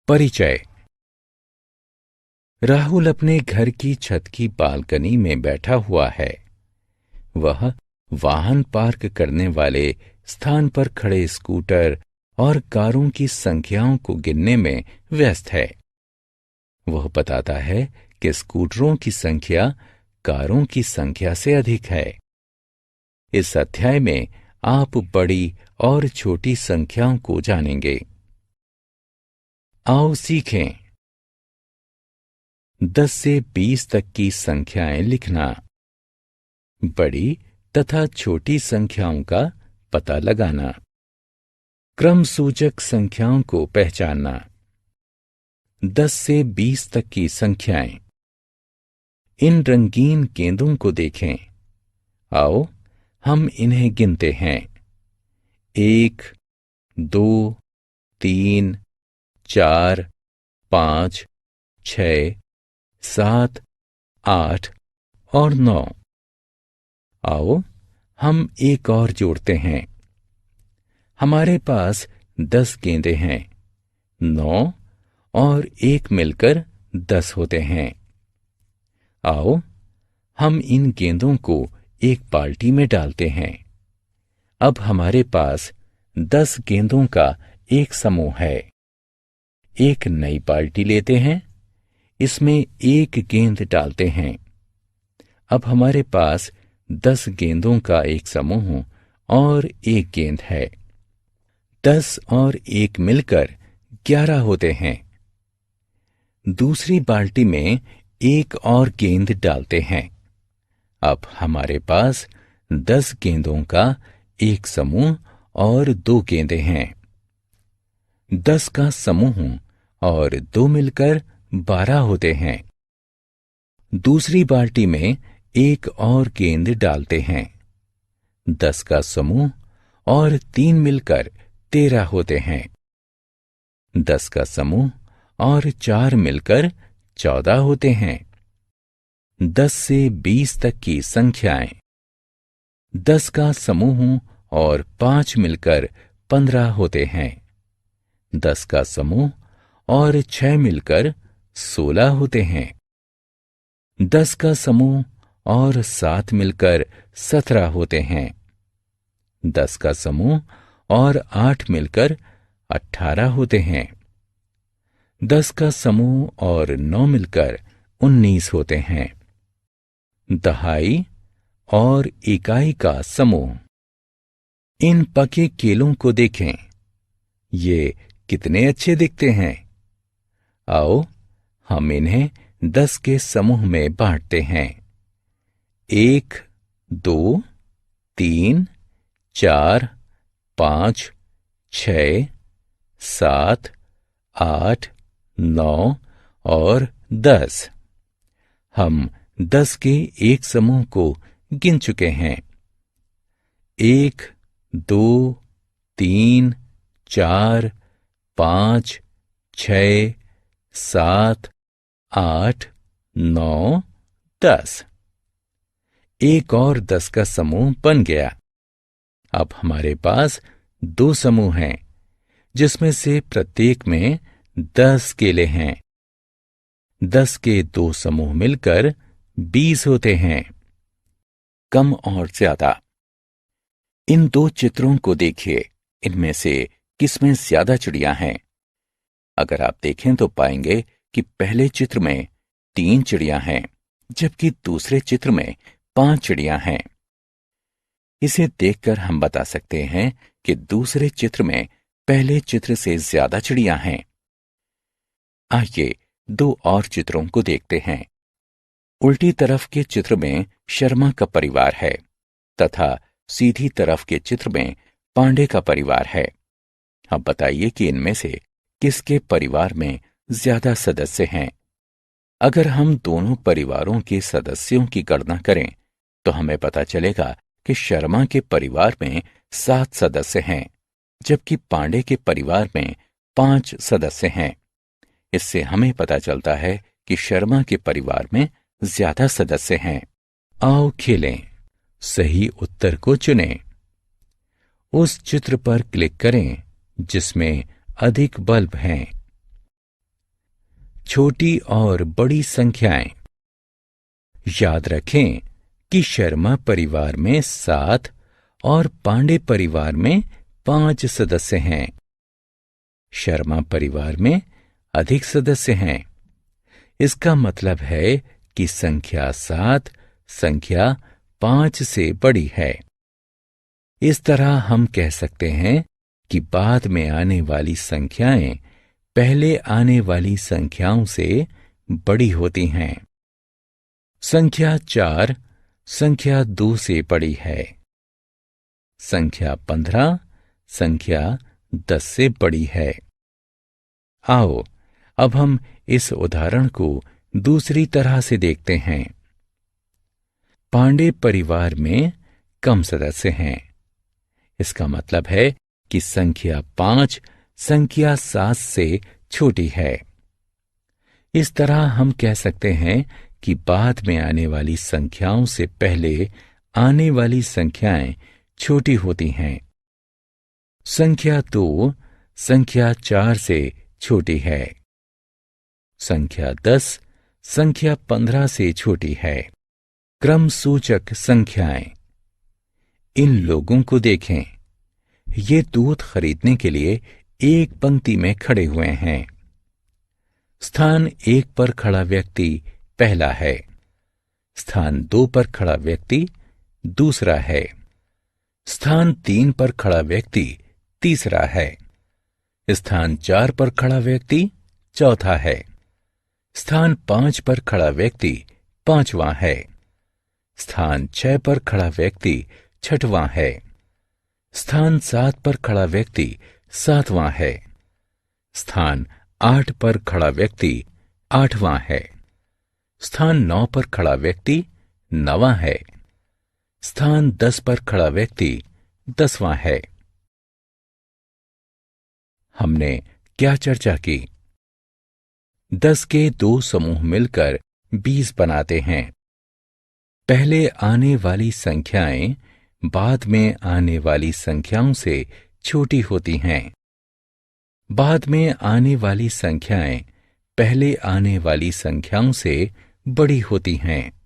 परिचय। राहुल अपने घर की छत की बालकनी में बैठा हुआ है। वह वाहन पार्क करने वाले स्थान पर खड़े स्कूटर और कारों की संख्याओं को गिनने में व्यस्त है। वह बताता है कि स्कूटरों की संख्या कारों की संख्या से अधिक है। इस अध्याय में आप बड़ी और छोटी संख्याओं को जानेंगे। आओ सीखें। 10 से 20 तक की संख्याएं लिखना। बड़ी तथा छोटी संख्याओं का पता लगाना। क्रम सूचक संख्याओं को पहचानना। 10 से 20 तक की संख्याएं। इन रंगीन गेंदों को देखें। आओ हम इन्हें गिनते हैं। 1, 2, 3, 4, 5, 6, 7, 8 और 9। आओ हम एक और जोड़ते हैं। हमारे पास 10 गेंदें हैं। 9 और 1 मिलकर 10 होते हैं। आओ हम इन गेंदों को एक बाल्टी में डालते हैं। अब हमारे पास 10 गेंदों का एक समूह है। एक नई बाल्टी लेते हैं। इसमें एक गेंद डालते हैं। अब हमारे पास 10 गेंदों का एक समूह और एक गेंद है। 10 और 1 मिलकर 11 होते हैं। दूसरी बाल्टी में एक और गेंद डालते हैं। अब हमारे पास 10 गेंदों का एक समूह और 2 गेंदें हैं। 10 का समूह और 2 मिलकर 12 होते हैं। दूसरी बाल्टी में एक और गेंद डालते हैं। 10 का समूह और 3 मिलकर 13 होते हैं। 10 का समूह और 4 मिलकर 14 होते हैं। 10 से 20 तक की संख्याएं। 10 का समूह और 5 मिलकर 15 होते हैं। 10 का समूह और 6 मिलकर 16 होते हैं। 10 का समूह और 7 मिलकर 17 होते हैं। 10 का समूह और 8 मिलकर 18 होते हैं। 10 का समूह और 9 मिलकर 19 होते हैं। दहाई और इकाई का समूह। इन पके केलों को देखें। ये कितने अच्छे दिखते हैं। आओ हम इन्हें 10 के समूह में बांटते हैं। 1, 2, 3, 4, 5, 6, 7, 8, 9 और 10। हम 10 के एक समूह को गिन चुके हैं। 1, 2, 3, 4, 5, 6, 7, 8, 9, 10। एक और 10 का समूह बन गया। अब हमारे पास 2 समूह हैं, जिसमें से प्रत्येक में 10 केले हैं। 10 के 2 समूह मिलकर 20 होते हैं। कम और ज्यादा। इन 2 चित्रों को देखिए। इनमें से किसमें ज्यादा चिड़िया हैं? अगर आप देखें तो पाएंगे कि पहले चित्र में 3 चिड़िया हैं, जबकि दूसरे चित्र में 5 चिड़िया हैं। इसे देखकर हम बता सकते हैं कि दूसरे चित्र में पहले चित्र से ज्यादा चिड़िया हैं। आइए 2 और चित्रों को देखते हैं। उल्टी तरफ के चित्र में शर्मा का परिवार है तथा सीधी तरफ के चित्र में पांडे का परिवार है। अब बताइए कि इनमें से किसके परिवार में ज्यादा सदस्य हैं। अगर हम दोनों परिवारों के सदस्यों की गणना करें तो हमें पता चलेगा कि शर्मा के परिवार में 7 सदस्य हैं, जबकि पांडे के परिवार में 5 सदस्य हैं। इससे हमें पता चलता है कि शर्मा के परिवार में ज्यादा सदस्य हैं। आओ खेलें। सही उत्तर को चुनें। उस चित्र पर क्लिक करें जिसमें अधिक बल्ब हैं। छोटी और बड़ी संख्याएं। याद रखें कि शर्मा परिवार में 7 और पांडे परिवार में 5 सदस्य हैं। शर्मा परिवार में अधिक सदस्य हैं। इसका मतलब है कि संख्या 7 संख्या 5 से बड़ी है। इस तरह हम कह सकते हैं कि बाद में आने वाली संख्याएं पहले आने वाली संख्याओं से बड़ी होती हैं। संख्या 4 संख्या 2 से बड़ी है। संख्या 15 संख्या 10 से बड़ी है। आओ अब हम इस उदाहरण को दूसरी तरह से देखते हैं। पांडे परिवार में कम सदस्य हैं। इसका मतलब है कि संख्या 5 संख्या 7 से छोटी है। इस तरह हम कह सकते हैं कि बाद में आने वाली संख्याओं से पहले आने वाली संख्याएं छोटी होती हैं। संख्या 2 संख्या 4 से छोटी है। संख्या 10 संख्या 15 से छोटी है। क्रम सूचक संख्याएं। इन लोगों को देखें। ये दूध खरीदने के लिए एक पंक्ति में खड़े हुए हैं। स्थान 1 पर खड़ा व्यक्ति पहला है। स्थान 2 पर खड़ा व्यक्ति दूसरा है। स्थान 3 पर खड़ा व्यक्ति तीसरा है। स्थान 4 पर खड़ा व्यक्ति चौथा है। स्थान 5 पर खड़ा व्यक्ति पांचवां है। स्थान 6 पर खड़ा व्यक्ति छठवां है। स्थान 7 पर खड़ा व्यक्ति सातवां है। स्थान 8 पर खड़ा व्यक्ति आठवां है। स्थान 9 पर खड़ा व्यक्ति नवां है। स्थान 10 पर खड़ा व्यक्ति 10वां है। हमने क्या चर्चा की? 10 के 2 समूह मिलकर 20 बनाते हैं। पहले आने वाली संख्याएं बाद में आने वाली संख्याओं से छोटी होती हैं। बाद में आने वाली संख्याएं पहले आने वाली संख्याओं से बड़ी होती हैं।